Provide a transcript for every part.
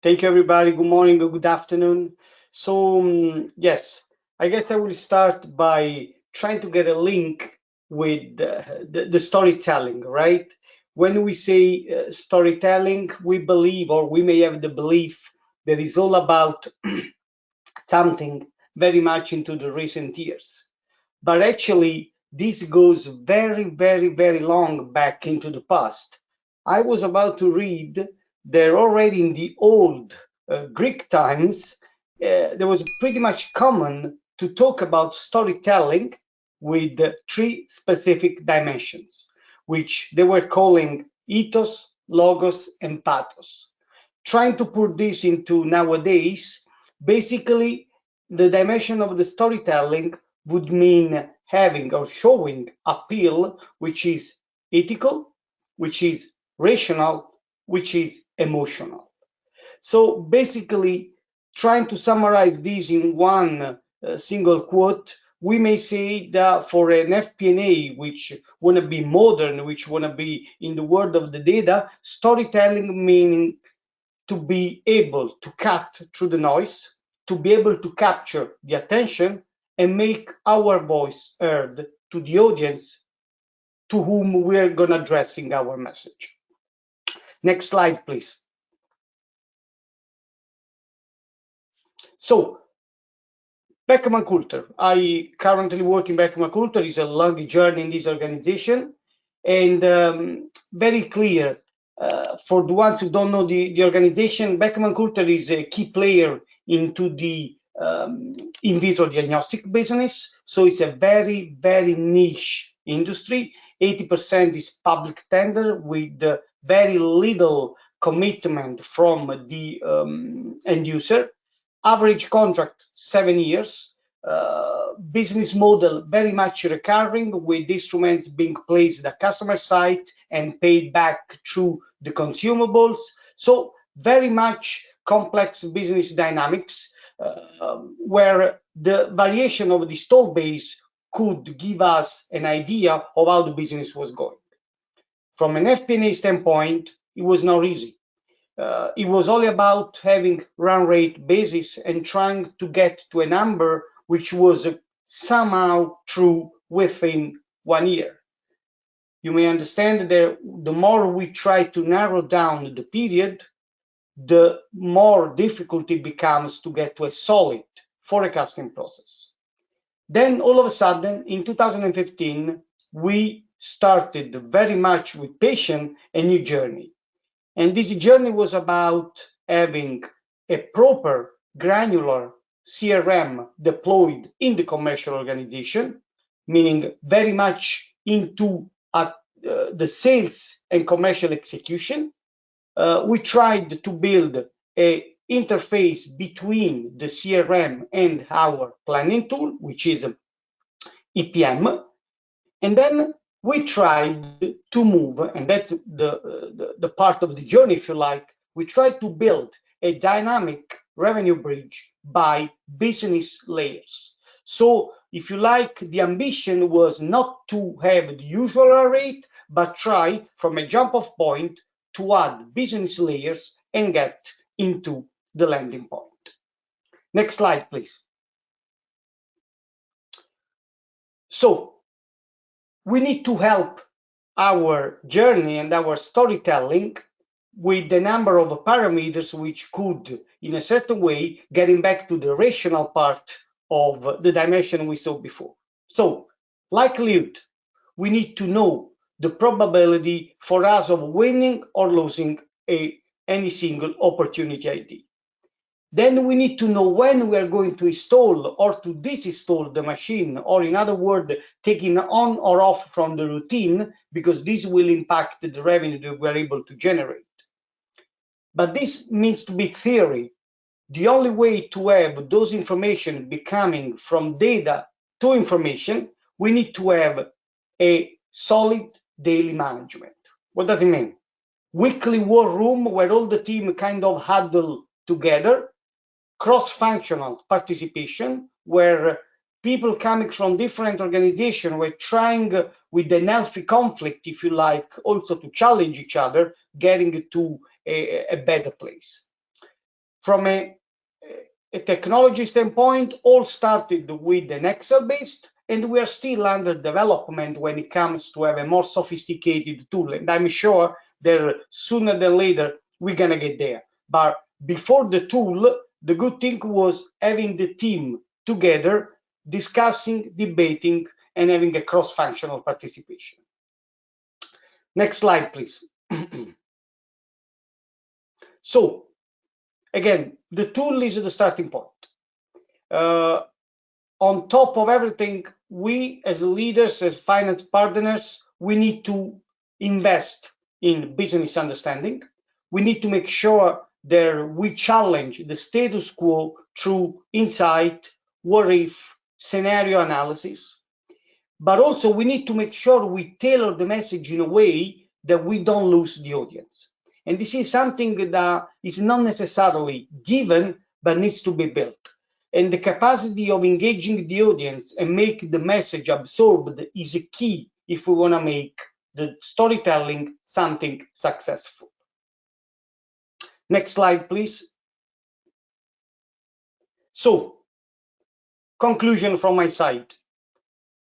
Thank you, everybody. Good morning or good afternoon. So, yes, I guess I will start by trying to get a link with the storytelling, right? When we say storytelling, we believe, or we may have the belief, that it's all about something very much into the recent years. But actually, this goes very, very, very long back into the past. I was about to read that already in the old Greek times, there was pretty much common to talk about storytelling with three specific dimensions, which they were calling ethos, logos, and pathos. Trying to put this into nowadays, basically, the dimension of the storytelling would mean having or showing appeal, which is ethical, which is rational, which is emotional. So basically, trying to summarize this in one single quote, we may say that for an FP&A, which want to be modern, which want to be in the world of the data, storytelling meaning to be able to cut through the noise, to be able to capture the attention and make our voice heard to the audience to whom we are going to addressing our message. Next slide, please. So, Beckman Coulter. I currently work in Beckman Coulter. It's a long journey in this organization, and very clear for the ones who don't know the organization. Beckman Coulter is a key player into the in vitro diagnostic business. So it's a very, very niche industry. 80% is public tender with very little commitment from the end user. Average contract 7 years. Business model very much recurring, with instruments being placed at customer site and paid back through the consumables. So very much complex business dynamics, where the variation of the install base could give us an idea of how the business was going. From an FP&A standpoint, it was not easy. It was all about having run rate basis and trying to get to a number which was somehow true within 1 year. You may understand that the more we try to narrow down the period, the more difficult it becomes to get to a solid forecasting process. Then all of a sudden, in 2015, we started very much with patience a new journey. And this journey was about having a proper granular CRM deployed in the commercial organization, meaning very much into the sales and commercial execution. We tried to build an interface between the CRM and our planning tool, which is EPM. And then we tried to move, and that's the part of the journey, if you like, we tried to build a dynamic revenue bridge by business layers. So if you like, the ambition was not to have the usual rate, but try from a jump off point to add business layers and get into the landing point. Next slide, please. So we need to help our journey and our storytelling with the number of parameters which could, in a certain way, getting back to the rational part of the dimension we saw before. So, likelihood, we need to know the probability for us of winning or losing any single opportunity ID. Then we need to know when we are going to install or to disinstall the machine, or in other words, taking on or off from the routine, because this will impact the revenue that we're able to generate. But this means to be theory. The only way to have those information becoming from data to information, we need to have a solid daily management. What does it mean? Weekly war room where all the team kind of huddle together, cross-functional participation, where people coming from different organizations were trying with an healthy conflict, if you like, also to challenge each other, getting to a better place. from a technology standpoint, all started with an Excel-based, and we are still under development when it comes to have a more sophisticated tool. And I'm sure that sooner than later, we're going to get there. But before the tool, the good thing was having the team together, discussing, debating, and having a cross-functional participation. Next slide, please. So, again, the tool is the starting point. On top of everything, we as leaders, as finance partners, we need to invest in business understanding. We need to make sure that we challenge the status quo through insight, what if, scenario analysis. But also we need to make sure we tailor the message in a way that we don't lose the audience. And this is something that is not necessarily given, but needs to be built. And the capacity of engaging the audience and make the message absorbed is a key if we want to make the storytelling something successful. Next slide, please. So, conclusion from my side.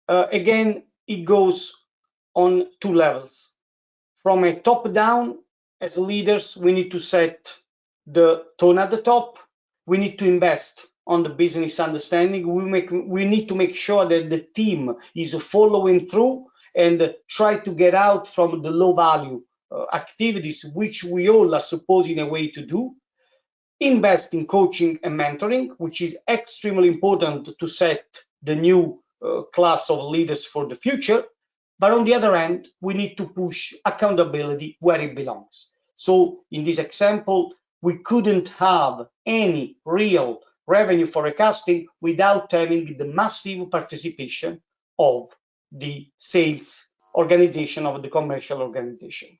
Again, it goes on two levels. From a top down, as leaders, we need to set the tone at the top. We need to invest on the business understanding. We need to make sure that the team is following through and try to get out from the low value activities, which we all are supposed in a way to do. Invest in coaching and mentoring, which is extremely important to set the new class of leaders for the future. But on the other hand, we need to push accountability where it belongs. So in this example, we couldn't have any real revenue forecasting without having the massive participation of the sales organization, of the commercial organization.